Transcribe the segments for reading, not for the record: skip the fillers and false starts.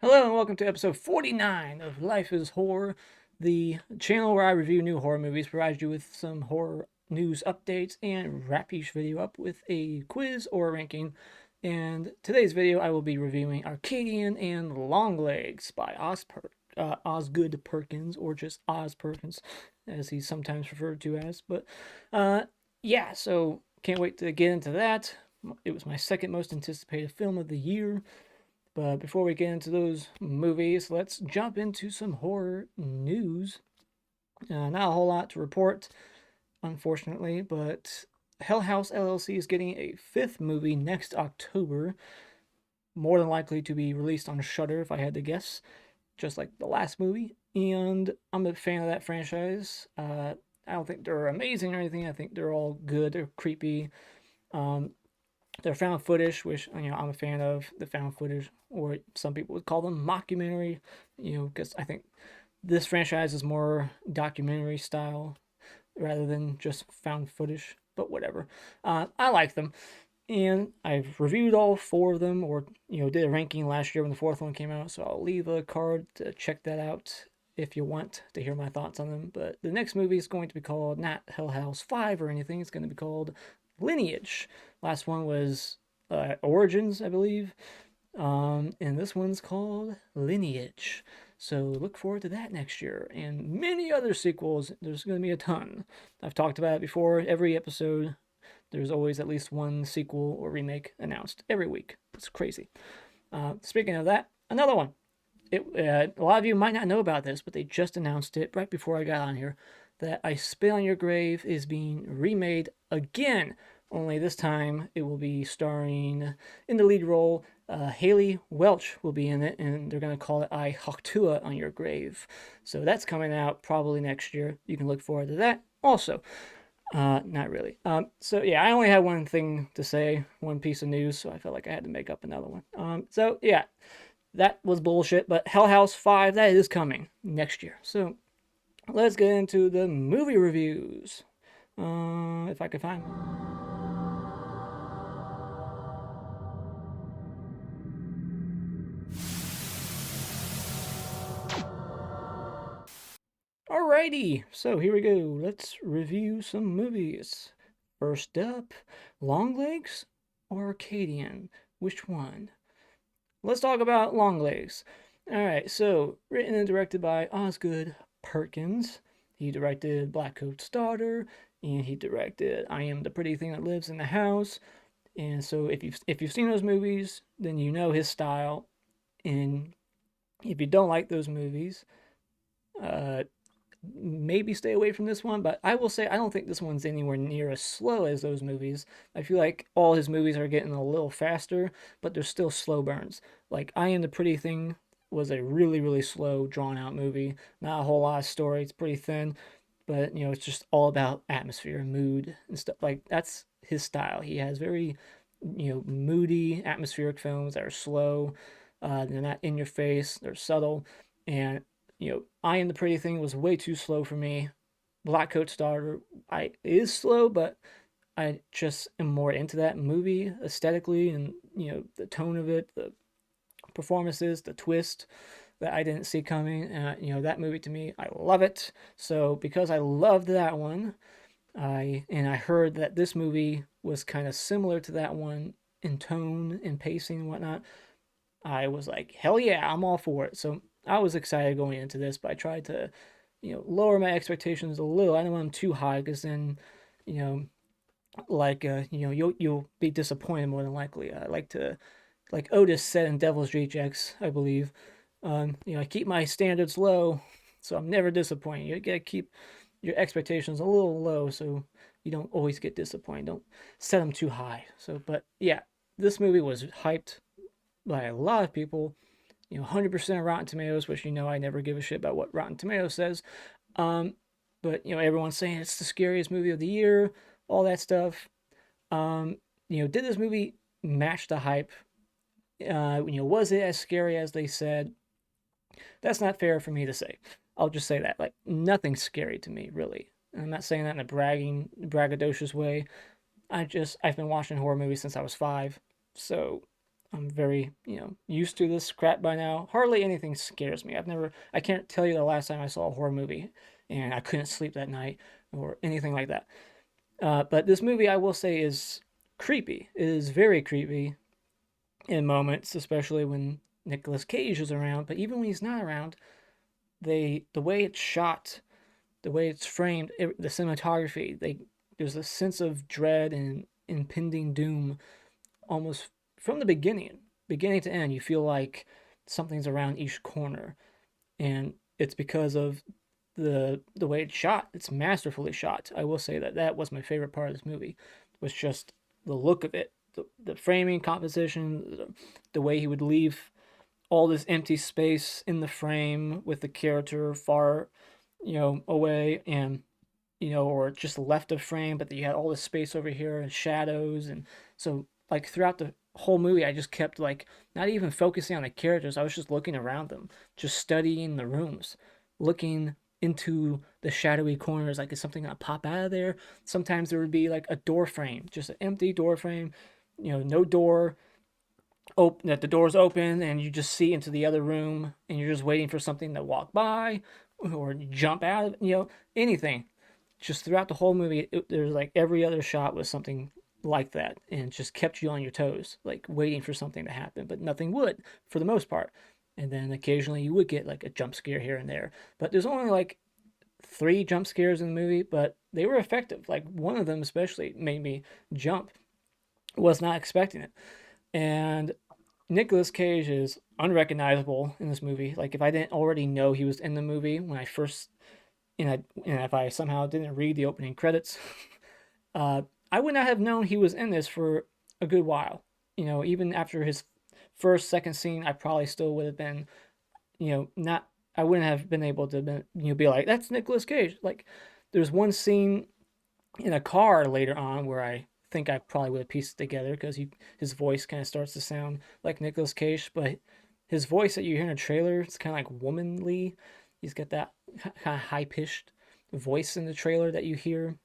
Hello and welcome to episode 49 of Life is Horror, the channel where I review new horror movies, provide you with some horror news updates, and wrap each video up with a quiz or a ranking. And today's video I will be reviewing Arcadian and Longlegs by Osgood Perkins, or just Oz Perkins, as he's sometimes referred to as. But yeah, so can't wait to get into that. It was my second most anticipated film of the year. But before we get into those movies, let's jump into some horror news. Not a whole lot to report, unfortunately, but Hell House LLC is getting a fifth movie next October, more than likely to be released on Shudder, if I had to guess, just like the last movie. And I'm a fan of that franchise. I don't think they're amazing or anything. I think they're all good. They're creepy. Um, they're found footage, which I'm a fan of the found footage, or some people would call them mockumentary. Because I think this franchise is more documentary style rather than just found footage. But whatever, I like them, and I've reviewed all four of them, or did a ranking last year when the fourth one came out. So I'll leave a card to check that out if you want to hear my thoughts on them. But the next movie is going to be called not Hell House 5 or anything. It's going to be called Lineage. Last one was Origins, I believe. And this one's called Lineage. So look forward to that next year. And many other sequels. There's going to be a ton. I've talked about it before. Every episode, there's always at least one sequel or remake announced every week. It's crazy. Speaking of that, another one. A lot of you might not know about this, but they just announced it right before I got on here that I Spit on Your Grave is being remade again. Only this time it will be starring in the lead role. Haley Welch will be in it, and they're going to call it I Haktua on Your Grave. So that's coming out probably next year. You can look forward to that. Also, not really. So yeah, I only had one thing to say, one piece of news, so I felt like I had to make up another one. So yeah, that was bullshit. But Hell House 5, that is coming next year. So let's get into the movie reviews. If I can find one. Alrighty, so here we go. Let's review some movies. First up, Longlegs or Arcadian? Which one? Let's talk about Longlegs. Alright, so written and directed by Osgood Perkins. He directed Blackcoat's Daughter, and he directed I Am the Pretty Thing That Lives in the House. And so if you've seen those movies, then you know his style. And if you don't like those movies, uh, maybe stay away from this one. But I will say I don't think this one's anywhere near as slow as those movies. I feel like all his movies are getting a little faster, but they're still slow burns. Like I Am the Pretty Thing was a really, really slow, drawn out movie. Not a whole lot of story. It's pretty thin, but it's just all about atmosphere and mood and stuff. Like that's his style. He has very, moody, atmospheric films that are slow. They're not in your face. They're subtle, and I Am the Pretty Thing was way too slow for me. Blackcoat's Daughter, I is slow, but I just am more into that movie aesthetically, and the tone of it, the performances, the twist that I didn't see coming. That movie to me, I love it. So because I loved that one, I heard that this movie was kind of similar to that one in tone and pacing and whatnot. I was like, hell yeah, I'm all for it. So I was excited going into this, but I tried to, lower my expectations a little. I don't want them too high because then, you know, you'll be disappointed more than likely. I like to, like Otis said in Devil's Rejects, I believe. I keep my standards low, so I'm never disappointed. You gotta keep your expectations a little low, so you don't always get disappointed. Don't set them too high. So, but yeah, this movie was hyped by a lot of people. 100% Rotten Tomatoes, which I never give a shit about what Rotten Tomatoes says. Um, but everyone's saying it's the scariest movie of the year, all that stuff. Did this movie match the hype? Was it as scary as they said? That's not fair for me to say. I'll just say that. Like, nothing's scary to me, really. I'm not saying that in a braggadocious way. I've been watching horror movies since I was 5. So, I'm very, used to this crap by now. Hardly anything scares me. I can't tell you the last time I saw a horror movie and I couldn't sleep that night or anything like that. But this movie, I will say, is creepy. It is very creepy in moments, especially when Nicolas Cage is around. But even when he's not around, the way it's shot, the way it's framed, the cinematography, there's a sense of dread and impending doom almost from the beginning to end. You feel like something's around each corner, and it's because of the way it's shot. It's masterfully shot. I will say that that was my favorite part of this movie, was just the look of it, the framing, composition, the way he would leave all this empty space in the frame with the character far, away, and or just left of frame, but you had all this space over here and shadows, and so like throughout the whole movie, I just kept like not even focusing on the characters. I was just looking around them, just studying the rooms, looking into the shadowy corners. Like, is something gonna pop out of there? Sometimes there would be like a door frame, just an empty door frame, no door, open, that the door's open and you just see into the other room and you're just waiting for something to walk by or jump out of, anything. Just throughout the whole movie, there's like every other shot was something like that, and just kept you on your toes, like waiting for something to happen, but nothing would for the most part. And then occasionally you would get like a jump scare here and there, but there's only like three jump scares in the movie, but they were effective. Like one of them especially made me jump. Was not expecting it. And Nicolas Cage is unrecognizable in this movie. Like if I didn't already know he was in the movie when I first, and if I somehow didn't read the opening credits, uh, I would not have known he was in this for a good while. Even after his first, second scene, I probably still would have been, not. I wouldn't have been able to, be like, that's Nicolas Cage. Like, there's one scene in a car later on where I think I probably would have pieced it together because his voice kind of starts to sound like Nicolas Cage, but his voice that you hear in a trailer, it's kind of like womanly. He's got that kind of high pitched voice in the trailer that you hear.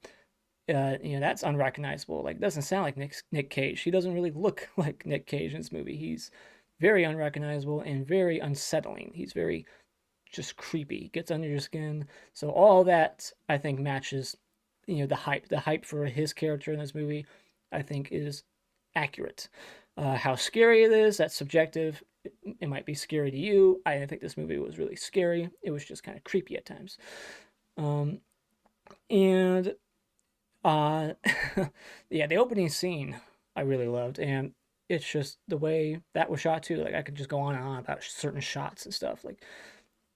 That's unrecognizable. Like, it doesn't sound like Nick Cage. He doesn't really look like Nick Cage in this movie. He's very unrecognizable and very unsettling. He's very just creepy. Gets under your skin. So all that I think matches, the hype for his character in this movie, I think is accurate. How scary it is, that's subjective. It might be scary to you. I didn't think this movie was really scary. It was just kind of creepy at times. Um, and uh, yeah, the opening scene I really loved, and it's just the way that was shot too. Like I could just go on and on about certain shots and stuff. Like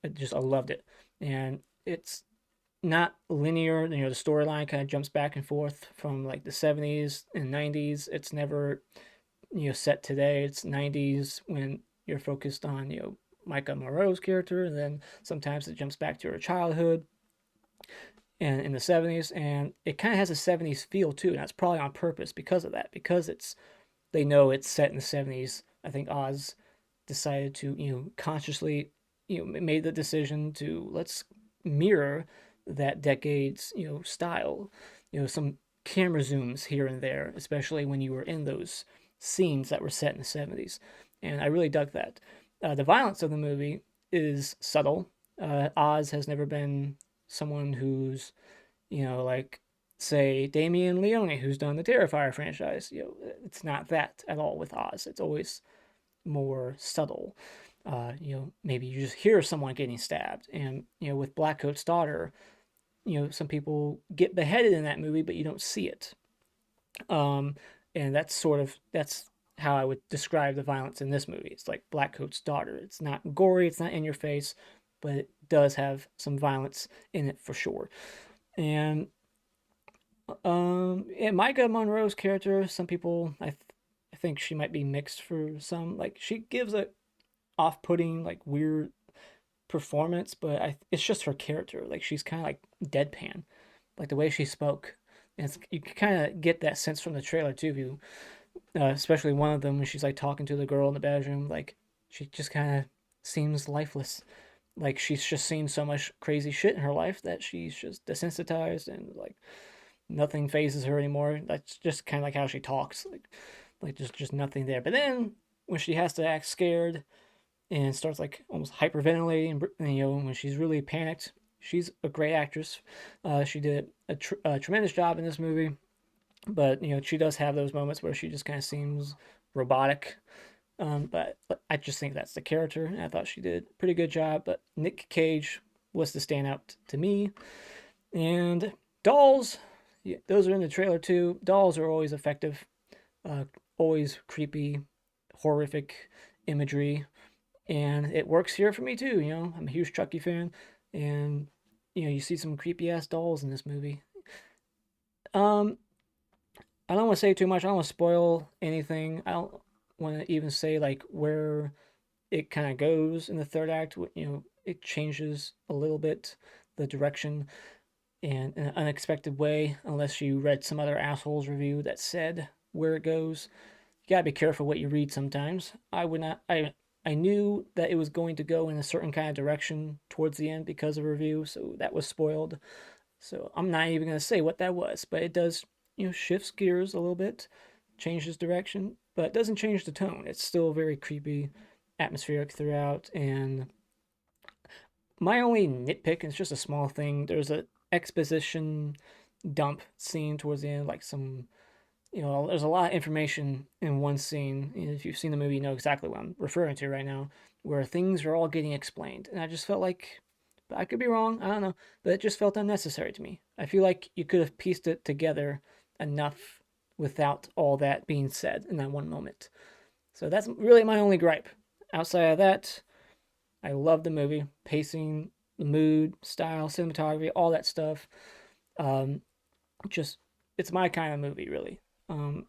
I loved it, and it's not linear. The storyline kind of jumps back and forth from like the 70s and 90s. It's never set today. It's 90s when you're focused on Micah Moreau's character, and then sometimes it jumps back to her childhood and in the 70s, and it kind of has a 70s feel too, and that's probably on purpose because of that, because they know it's set in the 70s. I think Oz decided to consciously made the decision to let's mirror that decade's style, some camera zooms here and there, especially when you were in those scenes that were set in the 70s, and I really dug that. The violence of the movie is subtle. Oz has never been someone who's like say Damien Leone, who's done the Terrifier franchise. It's not that at all with Oz. It's always more subtle. Maybe you just hear someone getting stabbed, and with Blackcoat's daughter, some people get beheaded in that movie, but you don't see it. Um, and that's how I would describe the violence in this movie. It's like Blackcoat's daughter. It's not gory. It's not in your face, but it does have some violence in it for sure. And and Micah Monroe's character, some people I think she might be mixed for some. Like she gives a off-putting like weird performance, but it's just her character. Like she's kind of like deadpan, like the way she spoke. And you kind of get that sense from the trailer too. If you, especially one of them when she's like talking to the girl in the bedroom, like she just kind of seems lifeless. Like she's just seen so much crazy shit in her life that she's just desensitized and like nothing phases her anymore. That's just kind of like how she talks, like just nothing there. But then when she has to act scared and starts like almost hyperventilating, when she's really panicked. She's a great actress. She did a tremendous job in this movie, but she does have those moments where she just kind of seems robotic. But I just think that's the character, and I thought she did a pretty good job. But Nick Cage was the standout to me. And dolls, yeah, those are in the trailer too. Dolls are always effective, uh, always creepy, horrific imagery, and it works here for me too. I'm a huge Chucky fan, and you see some creepy ass dolls in this movie. Um, I don't want to say too much. I don't want to spoil anything. I don't want to even say like where it kind of goes in the third act. It changes a little bit the direction in an unexpected way, unless you read some other asshole's review that said where it goes. You gotta be careful what you read sometimes. I would not. I knew that it was going to go in a certain kind of direction towards the end because of a review, so that was spoiled. So I'm not even gonna say what that was, but it does, shifts gears a little bit, changes direction, but it doesn't change the tone. It's still very creepy, atmospheric throughout. And my only nitpick, and it's just a small thing, there's a exposition dump scene towards the end, like some, there's a lot of information in one scene. If you've seen the movie, you know exactly what I'm referring to right now, where things are all getting explained. And I just felt like, but I could be wrong, I don't know, but it just felt unnecessary to me. I feel like you could have pieced it together enough without all that being said in that one moment. So that's really my only gripe. Outside of that, I love the movie, pacing, the mood, style, cinematography, all that stuff. Um, just it's my kind of movie, really. Um,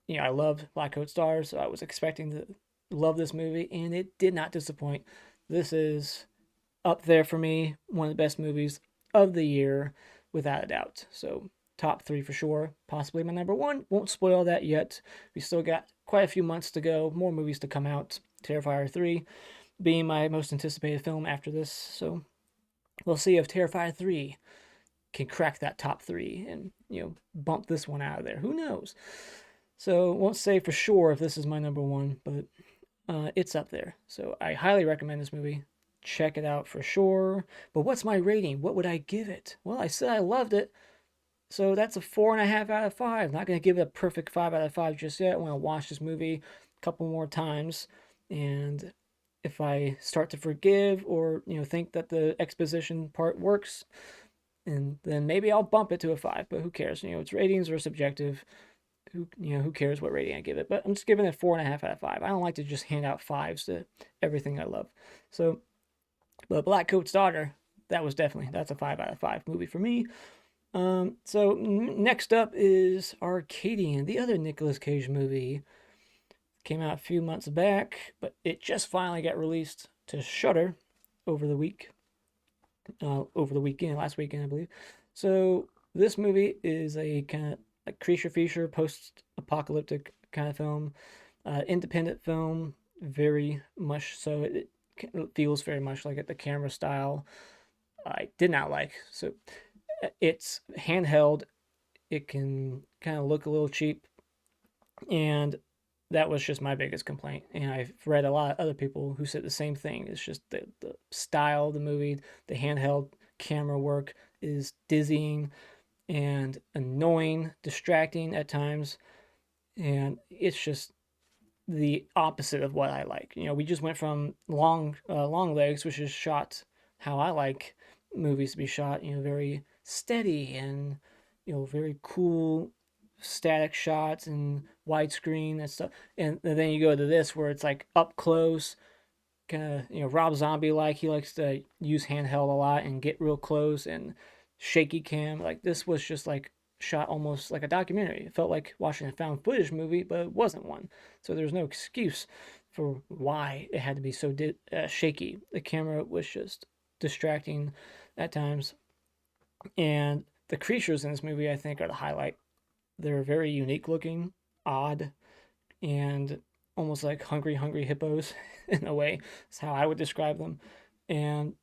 I loved Black Coat Stars, so I was expecting to love this movie, and it did not disappoint. This is up there for me, one of the best movies of the year, without a doubt. So top three for sure, possibly my number one. Won't spoil that yet. We still got quite a few months to go, more movies to come out. Terrifier 3 being my most anticipated film after this, so we'll see if Terrifier 3 can crack that top three and bump this one out of there. Who knows? So won't say for sure if this is my number one, but it's up there. So I highly recommend this movie. Check it out for sure. But what's my rating? What would I give it? Well, I said I loved it, so that's a 4.5 out of 5. Not gonna give it a perfect 5 out of 5 just yet. I want to watch this movie a couple more times, and if I start to forgive or think that the exposition part works, and then maybe I'll bump it to a 5. But who cares? Its ratings are subjective. Who cares what rating I give it? But I'm just giving it 4.5 out of 5. I don't like to just hand out fives to everything I love. So, but Black Coat's Daughter, that's a 5 out of 5 movie for me. So next up is Arcadian, the other Nicolas Cage movie. Came out a few months back, but it just finally got released to Shudder over the weekend, last weekend, I believe. So this movie is a kind of like creature feature, post-apocalyptic kind of film, independent film, very much so. It feels very much like it. The camera style I did not like. So it's handheld. It can kind of look a little cheap, and that was just my biggest complaint. And I've read a lot of other people who said the same thing. It's just the style of the movie, the handheld camera work is dizzying and annoying, distracting at times. And it's just the opposite of what I like. We just went from Longlegs, which is shot how I like movies to be shot, very steady and, very cool static shots and widescreen and stuff. And then you go to this where it's like up close, kind of Rob Zombie like. He likes to use handheld a lot and get real close and shaky cam. Like this was just like shot almost like a documentary. It felt like watching a found footage movie, but it wasn't one. So there's no excuse for why it had to be so shaky. The camera was just distracting at times, and the creatures in this movie I think are the highlight. They're very unique looking, odd, and almost like hungry hippos in a way. That's how I would describe them. And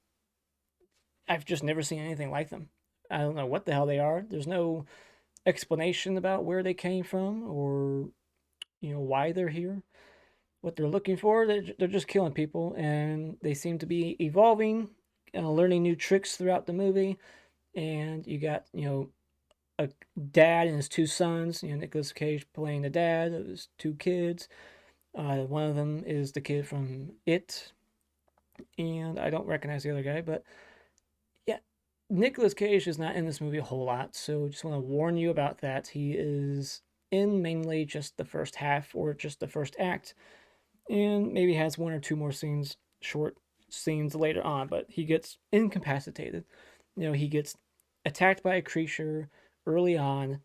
I've just never seen anything like them. I don't know what the hell they are. There's no explanation about where they came from or why they're here. what they're looking for. They're just killing people, and they seem to be evolving, learning new tricks throughout the movie. And you got, a dad and his two sons. Nicolas Cage playing the dad of his two kids. One of them is the kid from It, and I don't recognize the other guy, but yeah, Nicolas Cage is not in this movie a whole lot, so just want to warn you about that. He is in mainly just the first half or just the first act, and maybe has one or two more scenes, short scenes later on, but he gets incapacitated. He gets attacked by a creature early on,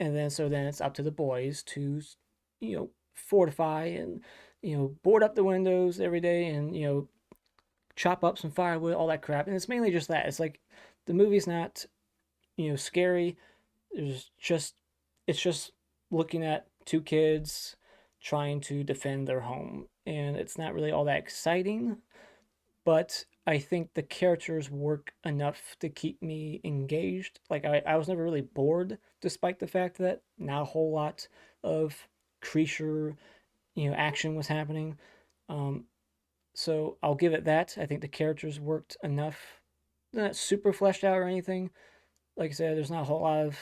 and then it's up to the boys to, fortify and, board up the windows every day and, chop up some firewood, all that crap. And it's mainly just that. It's like the movie's not, scary. There's just it's just looking at two kids trying to defend their home, and it's not really all that exciting. But I think the characters work enough to keep me engaged. Like I was never really bored, despite the fact that not a whole lot of creature, action was happening. Um, so I'll give it that. I think the characters worked enough. They're not super fleshed out or anything. Like I said, there's not a whole lot of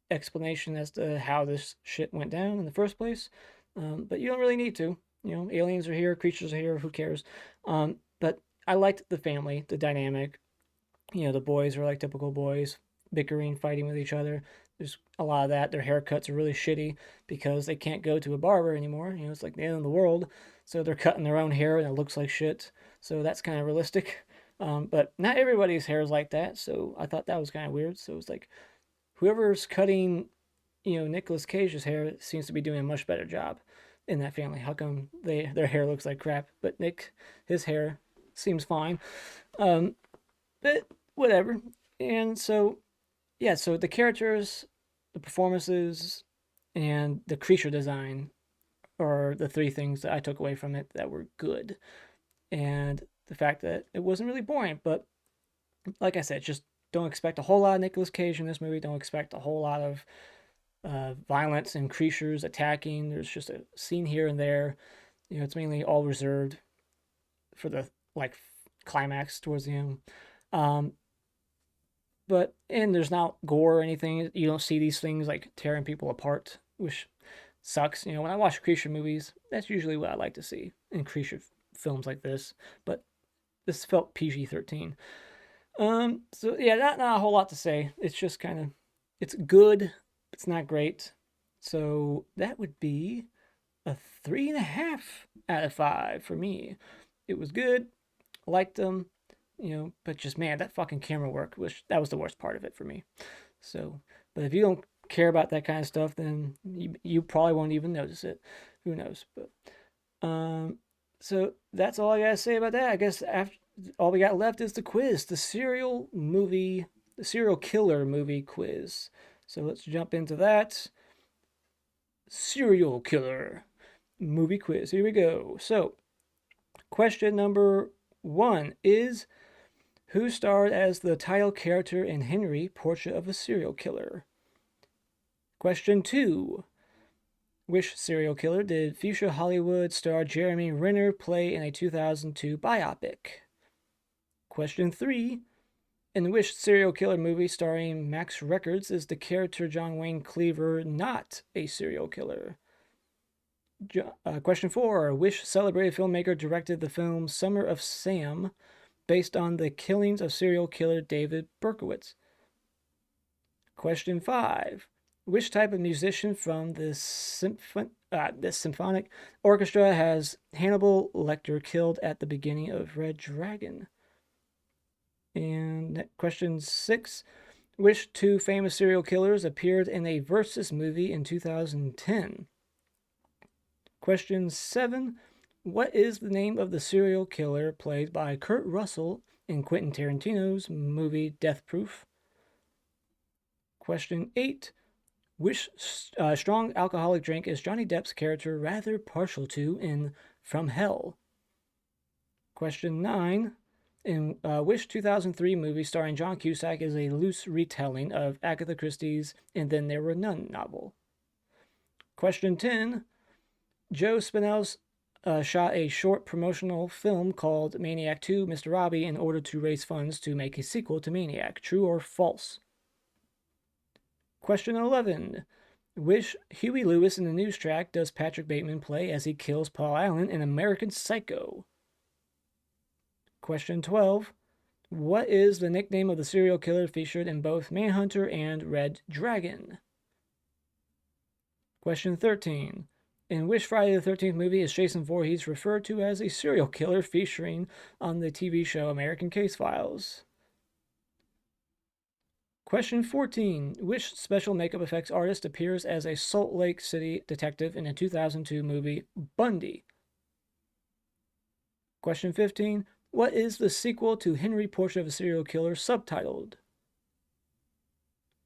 explanation as to how this shit went down in the first place. But you don't really need to. Aliens are here, creatures are here, who cares? But I liked the family, the dynamic. The boys are like typical boys, bickering, fighting with each other. There's a lot of that. Their haircuts are really shitty because they can't go to a barber anymore. It's like the end of the world. So they're cutting their own hair and it looks like shit. So that's kind of realistic. But not everybody's hair is like that. So I thought that was kind of weird. So it's like whoever's cutting, Nicolas Cage's hair seems to be doing a much better job in that family. How come their hair looks like crap, but Nick, his hair seems fine. Um, but whatever. And so yeah, so the characters, the performances, and the creature design are the three things that I took away from it that were good. And the fact that it wasn't really boring, but like I said, just don't expect a whole lot of Nicolas Cage in this movie. Don't expect a whole lot of violence and creatures attacking. There's just a scene here and there. It's mainly all reserved for the like climax towards the end. Um, and there's not gore or anything. You don't see these things like tearing people apart, which sucks. When I watch creature movies, that's usually what I like to see in creature films like this. But this felt PG-13. So yeah, not a whole lot to say. It's just kind of, it's good. It's not great. So that would be a 3.5 out of 5 for me. It was good. Liked them, but just man, that fucking camera work that was the worst part of it for me. So, but if you don't care about that kind of stuff, then you probably won't even notice it. Who knows? But so that's all I gotta say about that. I guess after all we got left is the quiz, the serial killer movie quiz. So let's jump into that. Serial killer movie quiz. Here we go. So, question number 1 is who starred as the title character in Henry, Portrait of a Serial Killer? Question 2. Which serial killer did fuchsia Hollywood star Jeremy Renner play in a 2002 biopic? Question 3. In which serial killer movie starring Max Records is the character John Wayne Cleaver not a serial killer? Question 4. Which celebrated filmmaker directed the film Summer of Sam, based on the killings of serial killer David Berkowitz? Question 5. Which type of musician from the symphonic orchestra has Hannibal Lecter killed at the beginning of Red Dragon? And question 6. Which two famous serial killers appeared in a Versus movie in 2010? Question 7. What is the name of the serial killer played by Kurt Russell in Quentin Tarantino's movie Death Proof? Question 8. Which strong alcoholic drink is Johnny Depp's character rather partial to in From Hell? Question 9. In which 2003 movie starring John Cusack is a loose retelling of Agatha Christie's And Then There Were None novel? Question 10. Joe Spinell's shot a short promotional film called Maniac 2 Mr. Robbie in order to raise funds to make a sequel to Maniac. True or false? Question 11. Which Huey Lewis in the news track does Patrick Bateman play as he kills Paul Allen in American Psycho? Question 12. What is the nickname of the serial killer featured in both Manhunter and Red Dragon? Question 13. In which Friday the 13th movie is Jason Voorhees referred to as a serial killer featuring on the TV show American Case Files? Question 14. Which special makeup effects artist appears as a Salt Lake City detective in the 2002 movie Bundy? Question 15. What is the sequel to Henry Portrait of a Serial Killer subtitled?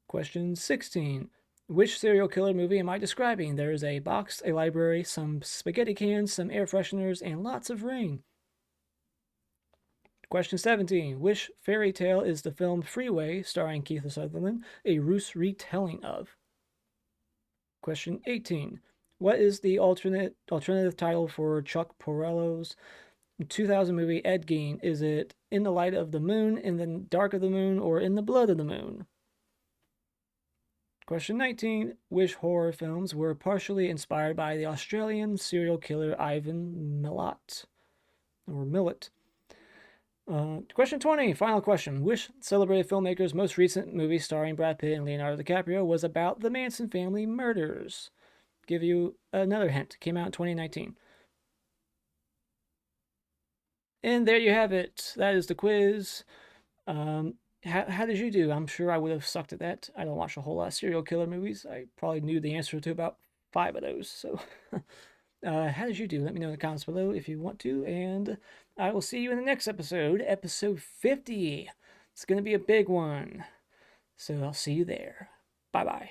Question 16. Which serial killer movie am I describing? There is a box, a library, some spaghetti cans, some air fresheners, and lots of rain. Question 17. Which fairy tale is the film Freeway, starring Keith Sutherland, a ruse retelling of? Question 18. What is the alternative title for Chuck Palahniuk's 2000 movie Ed Gein? Is it In the Light of the Moon, In the Dark of the Moon, or In the Blood of the Moon? Question 19. Which horror films were partially inspired by the Australian serial killer Ivan Milat? Or Millet? Question 20. Final question. Which celebrated filmmaker's most recent movie starring Brad Pitt and Leonardo DiCaprio was about the Manson family murders? Give you another hint. Came out in 2019. And there you have it. That is the quiz. How did you do? I'm sure I would have sucked at that. I don't watch a whole lot of serial killer movies. I probably knew the answer to about 5 of those. So, how did you do? Let me know in the comments below if you want to. And I will see you in the next episode, episode 50. It's going to be a big one. So I'll see you there. Bye-bye.